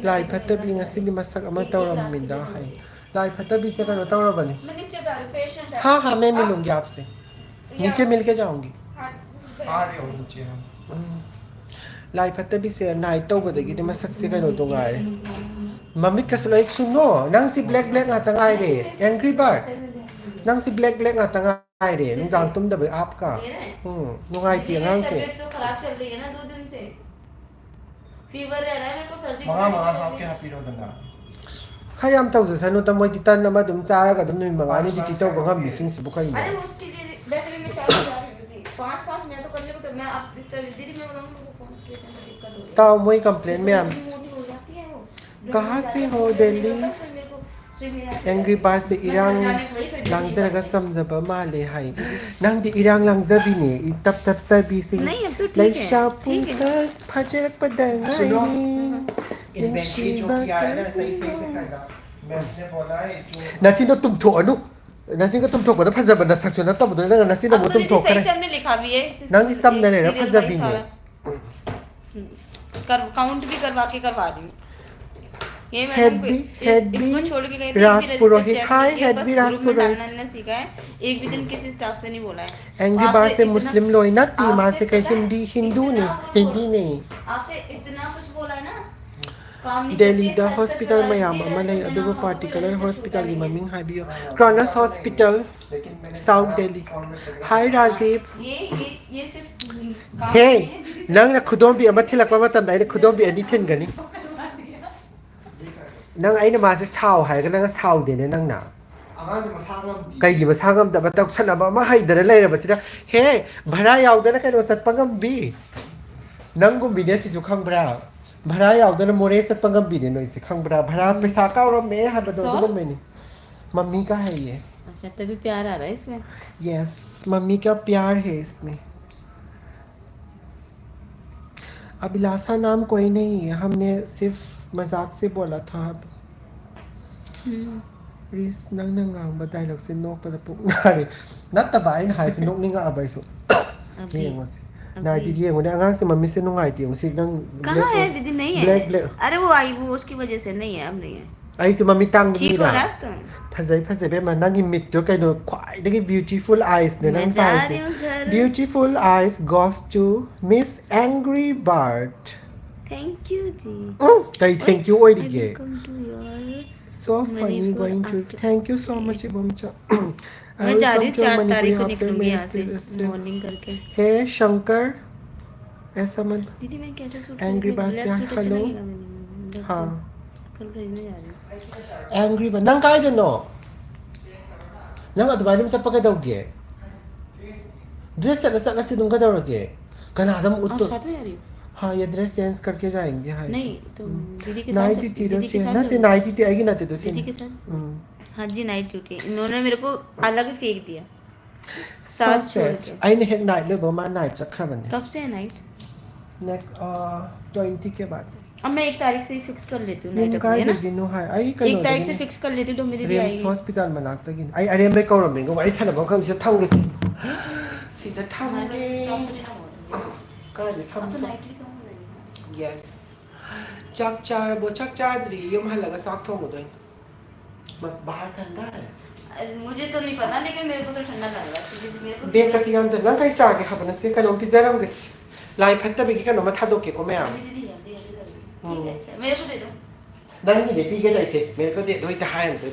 लाई फत्ते भी ngasi di masak ama tawraminda hai लाई फत्ते भी से करो तवरबनी मैं नीचे जा रही पेशेंट है हाँ हाँ मैं मिलूंगी आपसे नीचे मिल के जाऊंगी आ रहे हो नीचे हम लाई फत्ते भी से नाइ तौबदगी di masak se kano to ngai mamit ka sulo ik suno nang si black ngata ngai re angry bird nang si black ngata ngai re nung dang tum da bai aap ka nungai ti ngang se तबीयत तो खराब चल रही है ना 2 दिन से fever रह रहा है मेरे को सर्दी मगा मगा आपके हैप्पी रो दंगा khayam tau sa sanu tam moi ti tan na ma dum chara ga dum ni manga ni ti tau ga missing si bukai अरे उसके लिए वैसे भी मैं 4 जा रही थी 5 मैं तो करने को तो मैं आप दीदी मैं बताऊंगी को कौन सी दिक्कत हो रही है tao moi complain में am मोटी हो जाती है वो कहाँ से हो दिल्ली एंग्री बर्ड से इरांग लांगजरगा समझबा माले हाय नंग दी इरांग लांगजबिनी तप तप सबी से लैशा पुंका फजरक पदंगा सुनो इन्वेंटरी जो किया है ना सही सही से करना मैंने बोला है जो नसी नो तुम थो अनु नसी को तुम थो को फजब न सक्चो न तब दो नसी नो तुम थो करे हमने लिखा भी है नंग सब न ले फजबिनी काउंट भी करवा के करवा दी ये हेड मैडम भी हेड भी इसको छोड़ के गई थी, राज एक भी पुरोहित register check हाय नहीं किया, हेड बस भी राज ग्रुप में डालना पुरोहित ने सीखा है, एक भी दिन किसी स्टाफ से नहीं बोला है। एंग्री आपसे बार से इतना- मुस्लिम लोग ना तीमा आपसे से कहीं पता है, हिंदी हिंदू इतना नहीं कुछ हिंदी बोला- नहीं आपसे इतना कुछ बोला है ना, काम नहीं Delhi da करते, hospital खर्चा mayam चला ama देती, lay रजिस्टर aduba देना होगा, particular कोई रजिस्टर hospital gi छूटा नहीं maming habiyo Kronos Hospital लेकिन मैंने South Delhi Hi Rajiv है। ये सिर्फ काम Hey नहीं है, दीदी से- nang na khudom bi ama thilakpa matam dai khudom bi ani thin gani nang aina ma se saw hai ga nang saw de ne nang na ꯑꯉꯥꯡꯁꯦ ꯃꯁꯥ ꯉꯝꯗꯦ kai gi masang am da ba tok sanaba ma hai da lai ra ba sida he bhara yaw da na kai no sat pangam bi nang gum bi ne si ju khang bra bhara yaw da na more sat pangam bi ne no si khang bra bhara paisa ka ro me ha ba do do me ni mummy का है ये अच्छा तभी प्यार आ रहा है इसमें। Yes mummy का प्यार है इसमें अभिलाषा नाम कोई नहीं है हमने सिर्फ मजाक से बोला था अब रिस नंग नंग आंग बताई लोग से नोक पर पुक नारे नत्ता बाइन हाय से नोक निंगा अबाई सो ये मस ना दीदी ये मुझे आंग से मम्मी से नोंगाई थी उसी नंग कहाँ है दीदी? नहीं है। ब्लैक अरे वो आई वो उसकी वजह से नहीं है, अब नहीं है। आई से मम्मी टांग ठीक हो रहा तुम? फजै फजै बे मा नंगी मिट तो कइनो ख्वाइदगी ब्यूटीफुल आईज ने मैं नंग जा ताइस रही हूँ घर। Beautiful eyes goes to Miss Angry Bird thank you जी। कई थैंक यू ओइ दिगे welcome to your. so funny Manipur going to after- thank you so much Ibomcha मैं जा रही हूँ 4 तारीख को निकलूंगी यहाँ से मॉर्निंग करके। हे शंकर ऐसा मत दीदी मैं कैसे सूट Angry Birds ब्लैक यार, सूट अच्छा hello? लगेगा मुझे। हाँ कल खरीदने जा रही हूँ। Angry Bird नंग काय दनो नंग अदबाई दम सब पका दोगे ड्रेस से नसी दुंगा दोगे कनादम आप उत्तो साथ में जा रही हो? हाँ ये ड्रेस चेंज करके जाएंगे हाँ नहीं तो दीदी के साथ नाइटी थी दीदी के साथ ना ते जाओगे? नाइटी थी आएगी ना ते तो दीदी के साथ हाँ जी नाइट ड्यूटी इन्होंने मेरे को अलग ही फेंक दिया साथ छोड़ के। आई ने हेड नाइट ले बमा नाइट चक्र बने कब से है नाइट? नेक्स्ट 20 के बाद अब मैं 1 तारीख से ही फिक्स कर लेती हूँ निम नाइट काय अपनी, है दे ना? दिनो है आई 1 तारीख से फिक्स कर लेती हूँ, डोमी दीदी रेम्स आएगी। हॉस्पिटल में नाकता गिन आई अरे मैं कौर में को वाई सन बखम से थंग से सीधा हमारे थंगे पास स्टॉक भी ना बहुत है। का दे अब सम तो नाइट भी कम हो जाएगी। यस चक चार बो चक चादरी यम हलगा साक थो मुदई बाहर ठंडा है मुझे तो नहीं पता, लेकिन मेरे को तो ठंडा लग रहा है क्योंकि मेरे को बेक कसी यान जन kai sa ke khabana se kanom pizaram ges lai phatta be ki kanom ma thado ke ko me am दीदी जल्दी जल्दी कर दो। ठीक है अच्छा मेरे को दे दो। dan ni de pi ke dai se mere ko de doi ta hai am de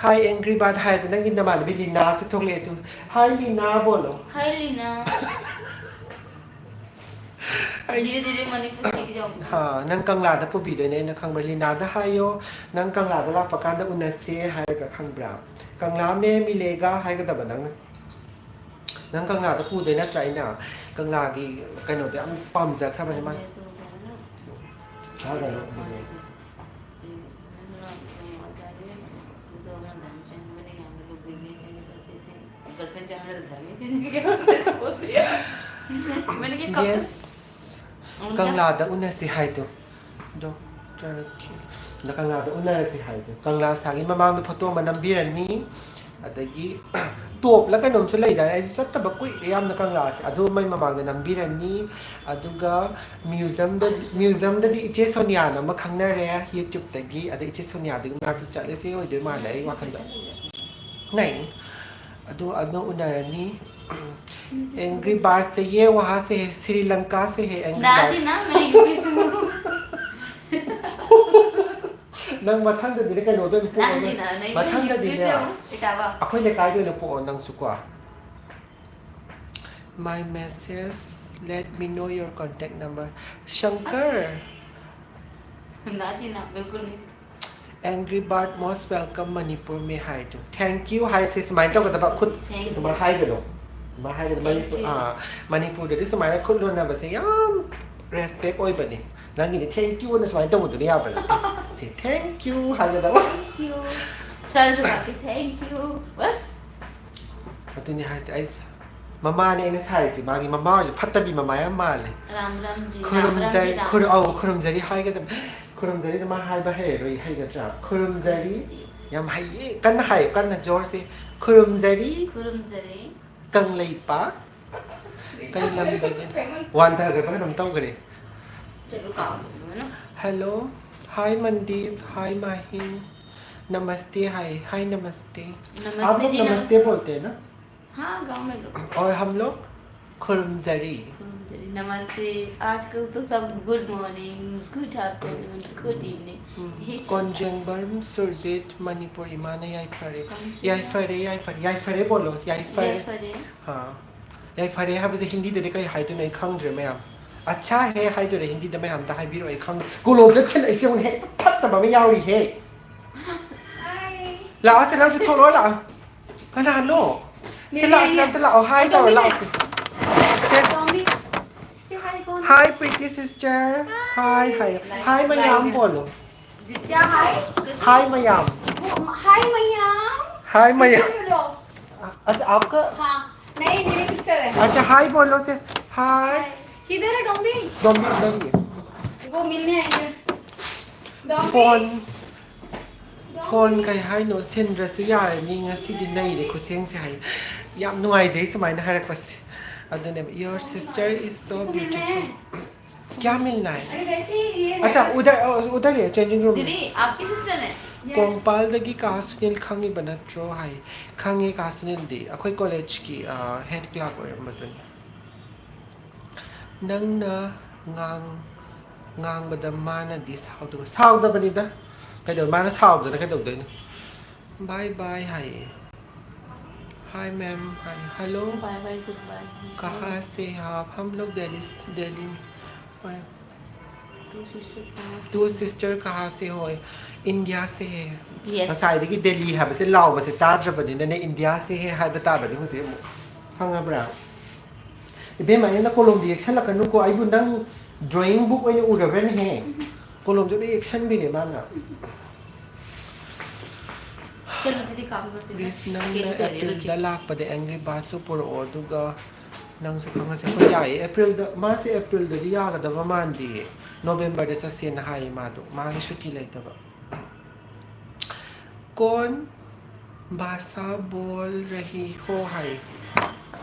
hi angry bird hi de nang in na mal bi lina se thong le tu hi lina bolo hi Leena, ai धीरे धीरे मणिपुर सीख जाऊंगी। ha nang kangla da pu bi doi ne na khang ba lina da hai yo nang kangla da la pa kan da una se hai ka khang bra kangla me milega hai ka da ba nang kangla da pu doi na trai na kangla gi kaino de am pam za khra ba ne ma ha ga girlfriend जहाँ घर में थी क्या बोल दिया मैंने कि कब yes kangla da una si hai to doctor da kangla da una si hai to kangla sa gi mamang da photo ma nam birani adagi top la kanom chu lai da ai sat ta ba kui yam da kangla se adu mai mamang da nam birani aduga museum da di iche sonia na ma khangna re youtube da gi ada iche sonia da ma ki chale se oi de ma lai wa khan da नहीं अदो उनरनी angry bird से ये वहाँ से है श्रीलंका से है angry दादी बर्ड ना मैं यूपी से हूँ नंग मथंग द दिले कनो दो पो दादी ना नहीं मैं मथंग द यूपी दिले से हूँ इटावा अखोय ले काय दो न पो नंग सुक्वा my message let me know your contact number Shankar दादी ना बिल्कुल नहीं angry bird most welcome Manipur में hi to thank you hi से स्माइल तो कतबा खुदมาहायกันมาहायกันमणिपुरเดี๋ยวสมัยนั้นคุณรู้นะว่าเสียง respect โอ้ยบัดนี้นั่นนี่ thank you นะสมัยต้องหมดตัวนี้อ่ะบัดนี้เสีย thank you हायกันว่า थैंक यू सारे से बात थैंक यू बस ตัวนี้ हायไอ้มาม่าเนี่ยไอ้ใส่สิมากิมาม่าจะพัตตบีมาม่ามาเลย राम राम जी คุรุม राम ใจ राम जी คุรุเอาคุรุมใจที่ให้กันคุรุมใจที่มาให้บะเฮเลยให้กันจ้ะคุรุมใจยามให้กันให้กันนะจอร์สิคุรุมใจ खुरुमजरी कंग लई पा कई लम दगे वन था कर पकड़ हम तो करे चलो काम है ना hello Hi Mandeep, hi Mahin, नमस्ते हाय नमस्ते। नमस्ते आप लोग जी, नमस्ते बोलते हैं ना? हाँ गांव में लोग और हम लोग खुरमजरी। नमस्ते। आजकल तो सब good morning, good afternoon, good evening. Konjengbarm Surzit Manipuri माने याइफरे बोलो याइफरे। हाँ याइफरे हाबसे हिंदी दे कई हाइतो नहीं खंग्रे मैं अच्छा है हाइतो हिंदी दे मैं हम ता हाइ बिरो खंग कुलोब से चले से उन है फत्ता में यावरी है लाओ से नाम से थोलो ला कना नो से ला से नाम ला हाय तो ला हाय प्रीति सिस्टर हाय मयाम बोलो क्या हाय हाय मयाम हाय मैयाम हाय मयाम बोलो अच्छा आपका हाँ नहीं मेरी सिस्टर है अच्छा हाय बोलो से हाय किधर है डोंबी डोंबी वो मिलने आएंगे डोंबी फोन कई हाय नो सेंड्रसु यारे नि ngasi di nei de kuseng se hai yam nuai jai samai na harak pas adune your sister is so beautiful क्या मिलना है अरे वैसे ही ये अच्छा उधर है चेंजिंग रूम दीदी आपकी सिस्टर है? कोंपाल दगी का सुनील खंगी बनत्रो हाय खंगे का सुनील दी अखोई कॉलेज की हेड क्लर्क ओर मतन नंगना ngang bada mana di sao da banida kai do mana sao da kai do de bye bye hi ma'am hi hello bye bye, good bye. कहाँ से आप हम लोग दिल्ली में टू सिस्टर कहाँ से हो इंडिया से है यस शायद कि दिल्ली है बस लाओ बस ताज बनी ने इंडिया से है हाय बता बनी मुझे खांगा ब्रा इबे मैंने ना कोलम दी एक्शन लगा नुको आई बुंदंग ड्राइंग बुक ओने उड़बन है कोलम जो एक्शन भी ने माना चलो दीदी काम करते हैं। प्लीज नंग अप्रैल दा लाख पदे एंग्री बर्ड सुपर और दुगा नंग सु खंगा से को याई अप्रैल दा मा से अप्रैल दा या गा दा मान दी नवंबर दे ससेन हाई मा दो मा की छुट्टी लेतबा कौन भाषा बोल रही हो हाय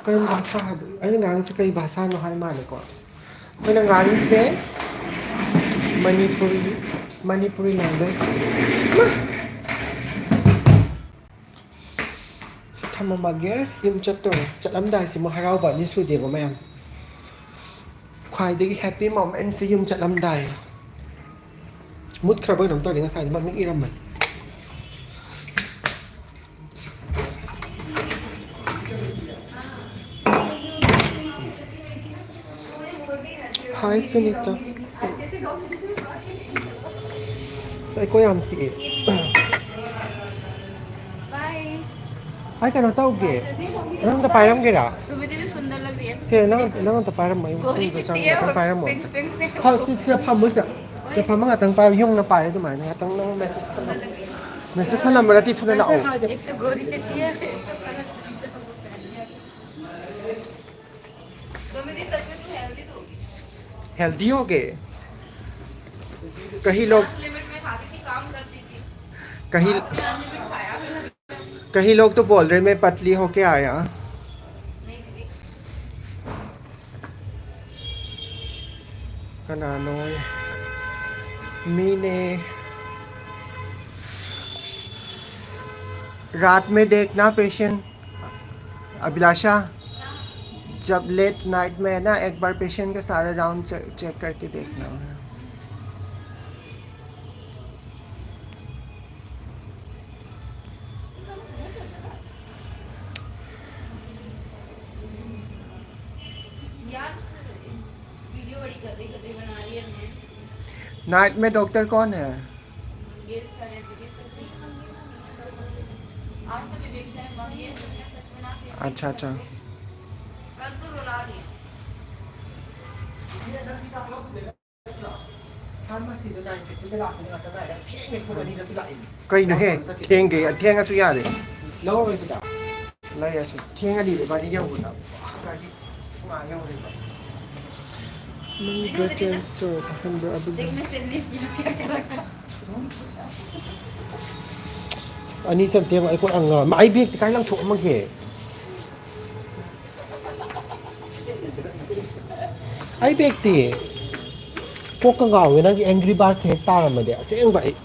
कई भाषा है अरे गांग से कई भाषा नो हाय माने को कोई गांग से मणिपुरी लैंग्वेज थममगे युम चत्तो चलमदाय से महाराव नि सुदे गो मैम ख्वाइदगी हैप्पी मोमेंट से युम चलमदाय मुद खरबो नम तो रे ngasai मम्मी इरम hi Sunita sai ko yam si bye ai ka no tau ge nang ta pai ram ge ra तुम्हें दीदी सुंदर लग रही है se nang ta pai ram mai गोरी ta चिट्टी है ta pai ram mo pink pink pink ha si se pha mus da se pha ma tang pai yong na pai tu mai na tang nang message sana marati thuna la au एक तो गोरी चिट्टी है तुम्हें दीदी सच में तुम healthy तो होगी हेल्दी हो गए कहीं लोग लिमिट में खाती थी काम करती थी कहीं अनलिमिटेड खाया कहीं लोग तो बोल रहे मैं पतली होके आया नहीं दीदी कनानो मीने रात में देखना पेशेंट अभिलाषा जब लेट नाइट में है ना एक बार पेशेंट के सारे राउंड चेक करके देखना यार वीडियो बड़ी कर रही बना रही है मैं नाइट में डॉक्टर कौन है ये सारे विवेक सर आज तो विवेक सर बन गए सच में ना अच्छा अच्छा कल तो रुला लिया कहीं नहीं ठेंग गए ठेंग असु यार लो लाई असु ठेंग अली बाड़ी ये होता गाड़ी मा ये होता मैं गचेस तो हम अभी देखने से नहीं अनि सब थे आई को अंग माई बेग काय lang thok mage ai beg ti ꯀꯣꯛ ꯀ ꯉꯥꯎꯋꯦ ꯅꯪꯒꯤ ꯑꯦꯡꯒ꯭ꯔꯤ ꯕꯥꯔꯗꯁꯦ ꯍꯦꯛ ꯇꯥꯔꯝꯃꯗꯤ ꯑꯁꯦꯡꯕ ꯑꯩ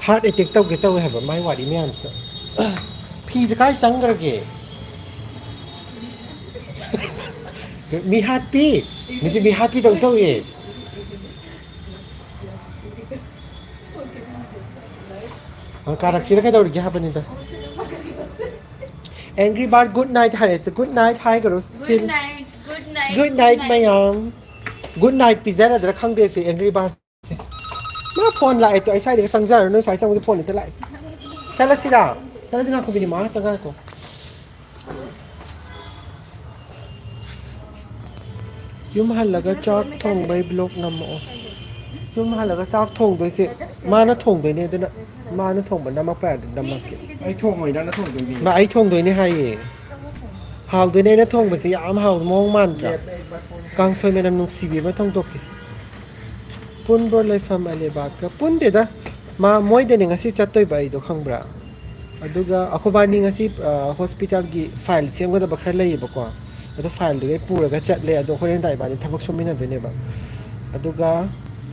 ꯍꯥꯔꯠ ꯑꯦꯇꯦꯛ ꯇꯧꯒꯦ ꯍꯥꯏꯕ ꯃꯥꯏ ꯋꯥꯔꯤ ꯃꯌꯥꯝꯁꯤꯗ ꯐꯤꯁꯦ ꯀꯥꯏ ꯆꯪꯈ꯭ꯔꯒꯦ ꯃꯤ ꯍꯥꯠꯄꯤ ꯃꯤꯁꯦ ꯃꯤ ꯍꯥꯠꯄꯤꯗꯧ ꯇꯧꯏ ꯀꯥꯔꯛꯁꯤꯅ ꯀꯩꯗꯧꯔꯤꯒꯦ ꯍꯥꯏꯕꯅꯤꯗ ꯑꯦꯡꯒ꯭ꯔꯤ ꯕꯥꯔꯗ ꯒꯨꯗ ꯅꯥꯏꯠ ꯍꯥꯏꯔꯁꯦ ꯒꯨꯗ ꯅꯥꯏꯠ ꯍꯥꯏꯈ꯭ꯔꯣ good night good night good night ꯃꯌꯥꯝ ꯒꯨꯗ ꯅꯥꯏꯠ ꯄꯤꯖꯔꯗ꯭ꯔꯥ ꯈꯪꯗꯦ ꯁꯤ ꯑꯦꯡꯒ꯭ꯔꯤ ꯕꯥꯔꯗꯁꯦ ꯃꯥ ꯐꯣꯟ ꯂꯥꯛꯑꯦ ꯇꯣ ꯑꯩ ꯁ꯭ꯋꯥꯏꯗꯒꯤ ꯆꯪꯖꯔꯣ ꯅꯣꯏ ꯁ꯭ꯋꯥꯏ ꯆꯪꯕꯁꯦ ꯐꯣꯟ ꯍꯦꯛꯇ ꯂꯥꯛꯑꯦ ꯆꯠꯂꯁꯤꯔꯥ ꯆꯠꯂꯁꯤ ꯉꯥꯛꯈꯣ ꯃꯤꯅꯤꯠ ꯃꯉꯥ ꯈꯛꯇꯪ ꯉꯥꯏꯈꯣ ꯌꯨꯝ ꯍꯜꯂꯒ ꯆꯥꯛ ꯊꯣꯡꯕꯩ ꯕ꯭ꯂꯣꯛ ꯅꯝꯃꯛꯑꯣ ꯌꯨꯝ ꯍꯜꯂꯒ ꯆꯥꯛ ꯊꯣꯡꯗꯣꯏꯁꯦ ꯃꯥꯅ ꯊꯣꯡꯗꯣꯏꯅꯦ ꯑꯗꯨꯅ ꯃꯥꯅ ꯊꯣꯡꯕ ꯅꯝꯃꯛꯄ ꯌꯥꯗ꯭ꯔꯗꯤ ꯅꯝꯃꯛꯀꯦ ꯑꯩ ꯊꯣꯡꯉꯣꯏ ꯅꯪꯅ ꯊꯣꯡꯗꯣꯏꯅꯤ ꯃꯥ ꯑꯩ ꯊꯣꯡꯗꯣꯏꯅꯦ ꯍꯥꯏꯌꯦ ꯍꯥꯎꯗꯣꯏꯅꯦ ꯑꯩꯅ ꯊꯣꯡꯕꯁꯦ ꯌꯥꯝ ꯍꯥꯎꯕ ꯃꯑꯣꯡ ꯃꯥꯟꯗ꯭ꯔꯥ ꯀꯥꯡꯁꯣꯏ ꯃꯅꯝ ꯅꯨꯡꯁꯤꯕꯤ ꯑꯃ ꯊꯣꯡꯗꯣꯛꯀꯦ ꯄꯨꯟꯕ꯭ꯔꯣ ꯂꯩꯐꯝ ꯑꯂꯦꯕꯥꯠꯀ ꯄꯨꯟꯗꯦꯗ ꯃꯣꯏꯗꯅꯦ ꯉꯁꯤ ꯆꯠꯇꯣꯏꯕ ꯑꯩꯗꯣ ꯈꯪꯕ꯭ꯔꯥ ꯑꯗꯨꯒ ꯑꯩꯈꯣꯏꯕꯥꯅꯤ ꯉꯁꯤ ꯍꯣꯁꯄꯤꯇꯥꯜꯒꯤ ꯐꯥꯏꯜ ꯁꯦꯝꯒꯗꯕ ꯈꯔ ꯂꯩꯌꯦꯕꯀꯣ ꯑꯗꯣ ꯐꯥꯏꯜꯗꯨꯒꯩ ꯄꯨꯔꯒ ꯆꯠꯂꯦ ꯑꯗꯣ ꯍꯣꯔꯦꯟꯗꯥꯏ ꯏꯕꯥꯅꯤ ꯊꯕꯛ ꯁꯨꯃꯤꯟꯅꯗꯣꯏꯅꯦꯕ ꯑꯗꯨꯒ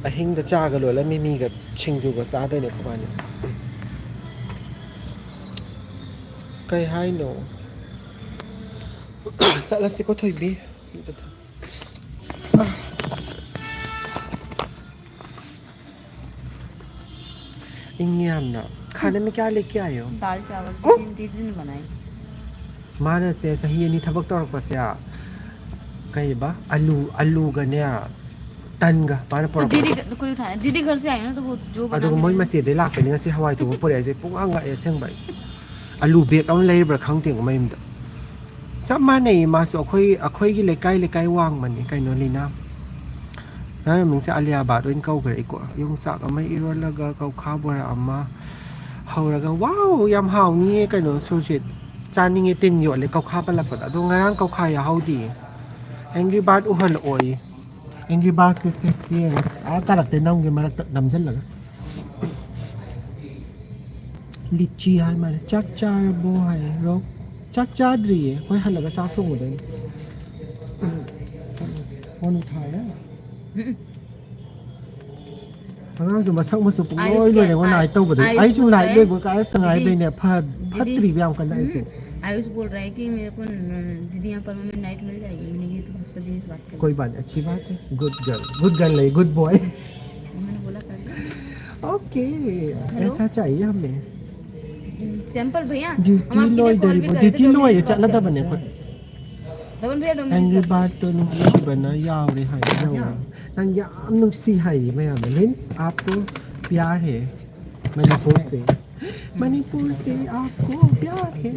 ꯑꯍꯤꯡꯗ ꯆꯥꯒ ꯂꯣꯜꯂ ꯃꯤꯃꯤꯒ ꯁꯤꯡꯖꯨꯒ ꯆꯥꯗꯣꯏꯅꯦ ꯑꯩꯈꯣꯏꯕꯥꯅꯤ ꯀꯩ ꯍꯥꯏꯅꯣ ꯆꯠꯂꯁꯤꯀꯣ ꯊꯣꯏꯕꯤ इंगे हमना खाने में क्या लेके आए हो दाल चावल तीन दिन बनाई माना से सही नहीं थबक तौर पर से कई बा आलू गने तनगा पाना तो दीदी कोई उठाया दीदी घर से आई ना तो वो जो बना अदुग मोय मसे दे लाकनी ngasi hawai to pore se punga e sengbai alu bek am leibra khangting maim da chap manai ma so akhoi gi lekai wang mani kaino lina nana mingse alia ba doin kau gre ko yung sak amai irolaga kau khabora amma hauraga wow yam haw ni kaino surjit chaning e tin yo le kau kha pala pa ado ngarang kau kha ya haudi angry bird uhal oi angry bird se yes a tarak te nam ge marak namjal laga lichi hai mane chak char bo hai rok chak chadri hai hoi halaga chak thong udai phone uthai na अगर जो मसक मसु पुंगोय लोय ने नाइ तौ बदे आई जो नाइ लोय बो का तंगाय बे ने फत्रि ब्याम कन आई से आयुष बोल रहा है कि मेरे को दीदी यहाँ पर मैं नाइट मिल जाएगी मैंने ये तो उसका दिन बात कर कोई बात अच्छी बात है गुड गर्ल नहीं गुड बॉय मैंने बोला कर ओके ऐसा चाहिए हमें सैंपल भैया ड्यूटी लोय दरी बो ड्यूटी लोय चलना था बने खुद डबल भैया एंग्री बात तो नुसी बना याव रे हाय याव नंग याम नुसी हाय मैं हमें लिन आपको प्यार है मणिपुर से आपको प्यार है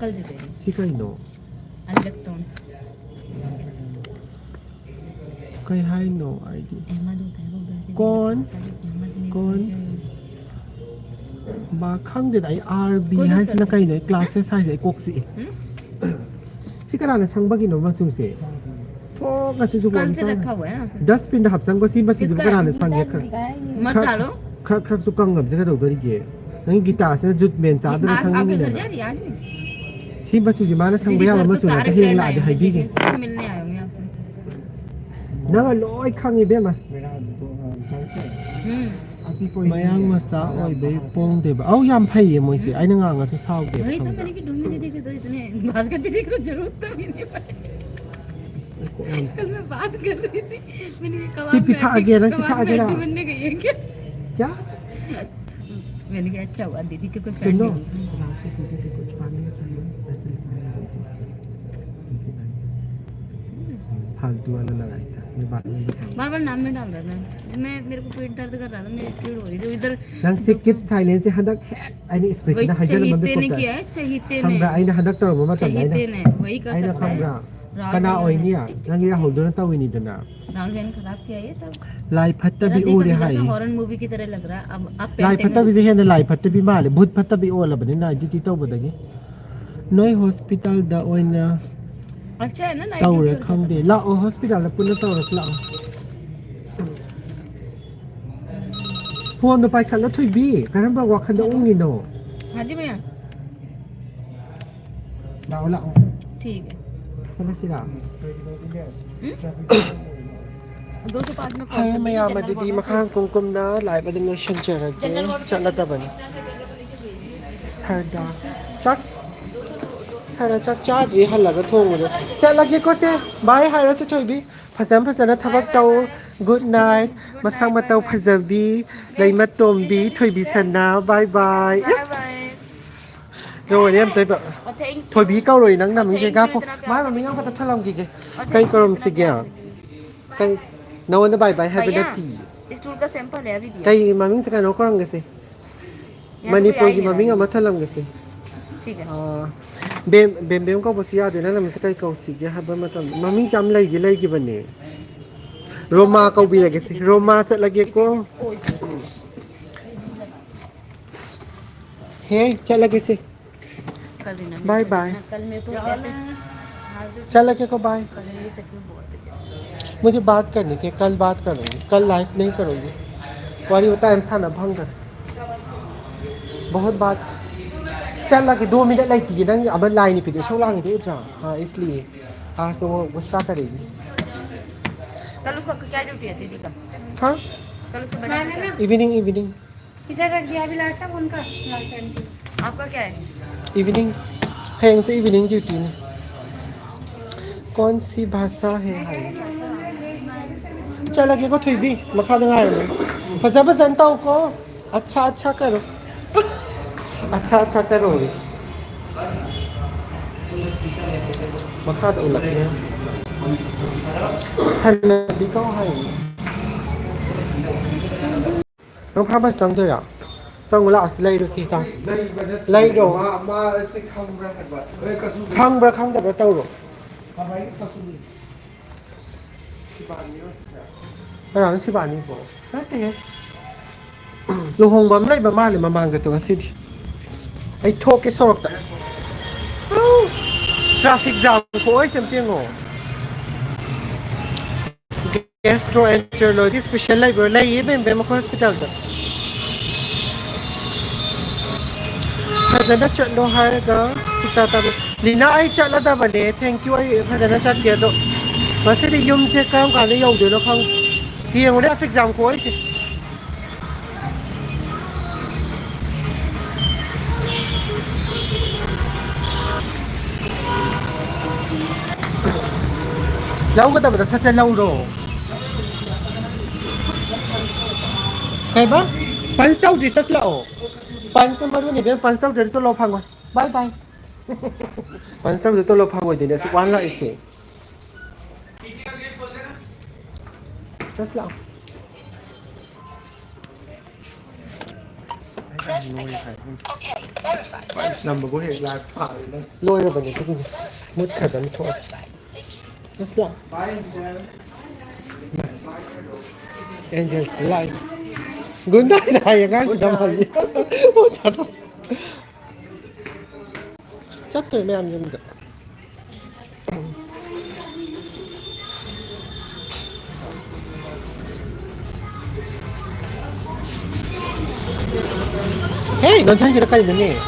कल देते हैं सिकाई नो अनलेक्टोन कई हाय नो आईडी अहमद होता है वो कौन बा खंग दे आई आरबी हाय सिना कई नो क्लासेस हाय से कोक्सी सिकराना संबगी नो मसु से तो कसु कौन से रखा हुआ है डस्टबिन द हबसंग को सिम बची जुकराना संगे मत डालो खर सुकंग अब जगह दो गे नहीं गिटार से जुट मेन चा दर संग आपके नहीं घर जा ना रही आज भी सिम बची जी माना संग बया मसु ना ते ला दे हाय बीगे सब मिलने आए होंगे आपको ना लोय खंगी बे मा mayang masa oi be pong de ba au yam phai ye moi se ai na nga su saw de वही तो मैंने कि डोमी दीदी के तो इतने भास्कर दीदी को जरूरत तो भी नहीं पड़ी कल मैं बात कर रही थी मैंने कहा सी पिठा आगे ना पिठा आगे ना बनने गई है क्या क्या मैंने कहा अच्छा हुआ दीदी के कोई फ्रेंड सुनो नहीं रात को पीते थे कुछ पानी ऐसे फालतू वाला लगाया था ये बात नहीं बताई बार बार नाम में डाल रहा था मैं मेरे को पेट दर्द कर रहा था मेरी पीड़ हो रही थी इधर nang se keep silence se hadak ai ni space वही da hajar चहीते mambe ने ko किया है चहीते ने khambra ai na hadak tor ma tam ai चहीते na ने वही कर ai na सकता है khambra kana oi ni ya nang ira holdo na tawi ni dana Rahul बहन खराब किया ये सब lai phatta bi o re hai horror movie की तरह लग रहा है अब lai phatta bi je hen lai phatta bi male bhut phatta bi o la bani na duty taw badagi noi hospital da oina अच्छा है ना night taw re khangde la o hospital la punna taw ras la phone no pai khala thoi bi karam ba wa khan da ungi no हाँ जी भैया la o ठीक है chala sira 205 में ꯐꯔꯦ ꯃꯌꯥꯝ ꯑꯗꯨꯗꯤ ꯃꯈꯥ ꯀꯨꯝꯀꯨꯝꯅ ꯂꯥꯏꯚ ꯑꯗꯨꯝ ꯂꯣꯏꯁꯤꯟꯖꯔꯒꯦ ꯆꯠꯂꯗꯕꯅꯤ ꯁꯔꯗꯥ ꯆꯥꯛ ꯁꯔꯗꯥ ꯆꯥꯛ ꯆꯥꯗ꯭ꯔꯤ ꯍꯜꯂꯒ ꯊꯣꯡꯕꯗꯣ ꯆꯠꯂꯒꯦꯀꯣ ꯁꯦ ꯕꯥꯏ ꯍꯥꯏꯔꯁꯤ ꯊꯣꯏꯕꯤ ꯐꯖꯅ ꯊꯕꯛ ꯇꯧ ꯒꯨꯗ ꯅꯥꯏꯠ ꯃꯁꯛ ꯃꯇꯧ ꯐꯖꯕꯤ ꯂꯩꯃ ꯇꯣꯝꯕꯤ ꯊꯣꯏꯕꯤ ꯁꯅꯥ ꯕꯥꯏ ꯕꯥꯏ ꯂꯣꯏꯔꯦ ꯑꯝꯇ ꯊꯣꯏꯕꯤ ꯀꯧꯔꯣꯏ ꯅꯪ ꯅꯃꯤꯡꯁꯦ ꯉꯥꯈꯣ ꯃꯥꯏ ꯃꯃꯤꯡ ꯑꯃꯈꯛꯇ ꯊꯜꯂꯝꯈꯤꯒꯦ ꯀꯩ ꯀꯧꯔꯝꯁꯤꯒꯦ कई नवन बाय बाय है बेटी स्टूल का सैंपल है अभी दिया कई मम्मी से कनो करंगे से मणिपुर की मम्मी अमा थलंगे से ठीक है बेम बेम बेम को बसिया देना नमसे कई कौसी के हब मतलब मम्मी जाम लगी बने रोमा को भी लगे से रोमा से लगे को हे चल लगे से कल रीना बाय बाय कल मेरे को चल लगे को बाय कल मेरी सच में बहुत मुझे बात करनी थी कल बात करूँगी कल लाइफ नहीं करूँगी वारी होता है इंसान अब भंग कर बहुत बात चल लगे 2 मिनट लगती है ना अब लाइन नहीं पीते शो लाएंगे तो इतना हाँ इसलिए आज तो वो गुस्सा करेगी कल उसका क्या ड्यूटी है दीदी का हाँ कल उसको बना इवनिंग इधर रख दिया अभिलाषा उनका लाल पेन की। आपका क्या है इवनिंग है उनसे इवनिंग ड्यूटी ने कौन सी भाषा है हाय चल लगे को थी भी मखा दंगा रहे फजन तो को अच्छा करो अच्छा करो मखा तो लगे हल भी को हैน้องพระมาสังด้วยอ่ะต้องละอสไลดูสิตาไลดูมาสิคำประหัดว่าเอ้ยกระสุน ข้างประคังแต่ประตูหรอ ทำไมกระสุนที่บ้านนี้ว่าสิจ้ะ ไม่หรอกสิบาทนี่พอนั่นเองลุงหงบอมไล่บ้านเลยมาบางกันตัวกันสิไอ้โทกไอ้สอกแต่ทราฟิกจามโอ้ยเสียงเตียงโง่ gastroenterology special library ये बेम को हॉस्पिटल तक फजना चलो हारगा सिता तब लीना आई चला दा बने थैंक यू आई फजना चल गया तो वैसे भी युम से काम करने यों दे लो खां ये मुझे एग्जाम को है लाऊ का तब सच लाऊ रो Kaya Pans tau di sas lao. Pans na maru ni ben pans tau dito lo phango. Bye bye. Pans tau dito lo phango din si wan la ise. Sas lao. Okay, verified. Pans number ko he la pha. Loi ra ban ni ku ni. Mut kha dan tho. Sas lao. Bye Angel Angel's life. Good night na yang ang naman yun. Oh, sarap. Chapter may am yun. Hey, nandiyan kita kayo na eh.